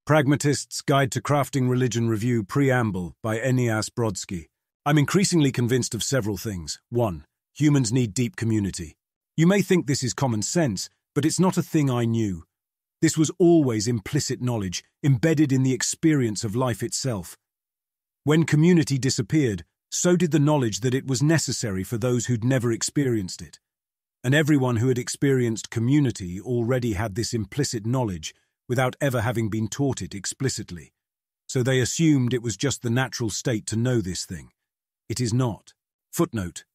Pragmatists' Guide to Crafting Religion Review Preamble by Eneasz Brodski. I'm increasingly convinced of several things. 1. Humans need deep community. You may think this is common sense, but it's not a thing I knew. This was always implicit knowledge, embedded in the experience of life itself. When community disappeared, so did the knowledge that it was necessary for those who'd never experienced it. And everyone who had experienced community already had this implicit knowledge, without ever having been taught it explicitly. So they assumed it was just the natural state to know this thing. It is not. Footnote.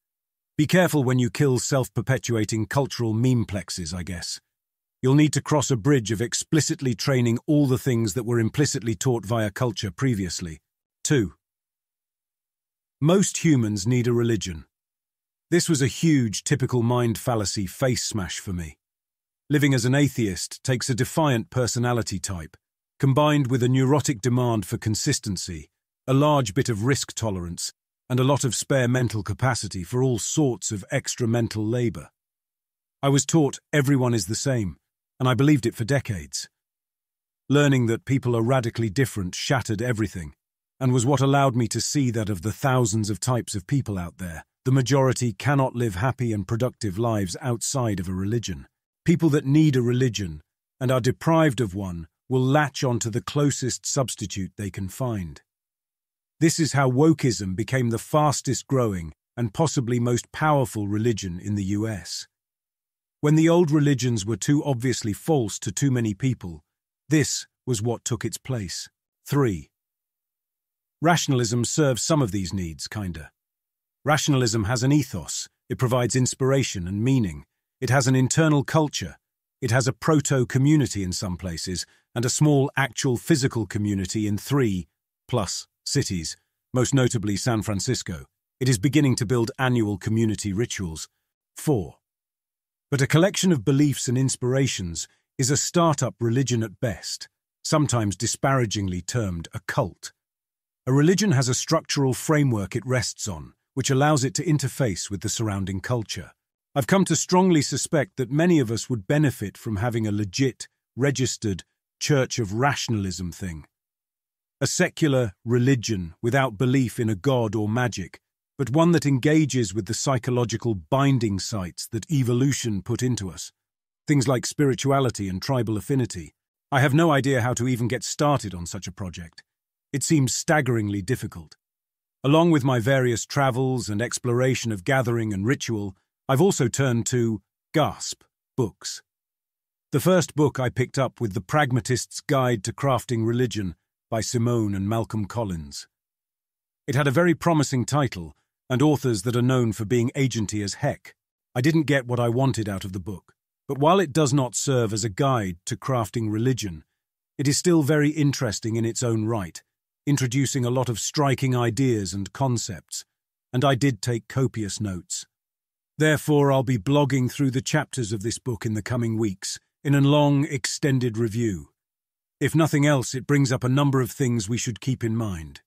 Be careful when you kill self-perpetuating cultural memeplexes, I guess. You'll need to cross a bridge of explicitly training all the things that were implicitly taught via culture previously. 2. Most humans need a religion. This was a huge, typical mind fallacy face smash for me. Living as an atheist takes a defiant personality type, combined with a neurotic demand for consistency, a large bit of risk tolerance, and a lot of spare mental capacity for all sorts of extra mental labor. I was taught everyone is the same, and I believed it for decades. Learning that people are radically different shattered everything, and was what allowed me to see that of the thousands of types of people out there, the majority cannot live happy and productive lives outside of a religion. People that need a religion and are deprived of one will latch onto the closest substitute they can find. This is how wokeism became the fastest growing and possibly most powerful religion in the US. When the old religions were too obviously false to too many people, this was what took its place. 3. Rationalism serves some of these needs, kinda. Rationalism has an ethos, it provides inspiration and meaning. It has an internal culture, it has a proto-community in some places, and a small actual physical community in 3+ cities, most notably San Francisco. It is beginning to build annual community rituals. 4. But a collection of beliefs and inspirations is a startup religion at best, sometimes disparagingly termed a cult. A religion has a structural framework it rests on, which allows it to interface with the surrounding culture. I've come to strongly suspect that many of us would benefit from having a legit, registered Church of Rationalism thing. A secular religion without belief in a god or magic, but one that engages with the psychological binding sites that evolution put into us. Things like spirituality and tribal affinity. I have no idea how to even get started on such a project. It seems staggeringly difficult. Along with my various travels and exploration of gathering and ritual, I've also turned to books. The first book I picked up with The Pragmatists' Guide to Crafting Religion by Simone and Malcolm Collins. It had a very promising title and authors that are known for being agenty as heck. I didn't get what I wanted out of the book, but while it does not serve as a guide to crafting religion, it is still very interesting in its own right, introducing a lot of striking ideas and concepts, and I did take copious notes. Therefore, I'll be blogging through the chapters of this book in the coming weeks, in a long, extended review. If nothing else, it brings up a number of things we should keep in mind.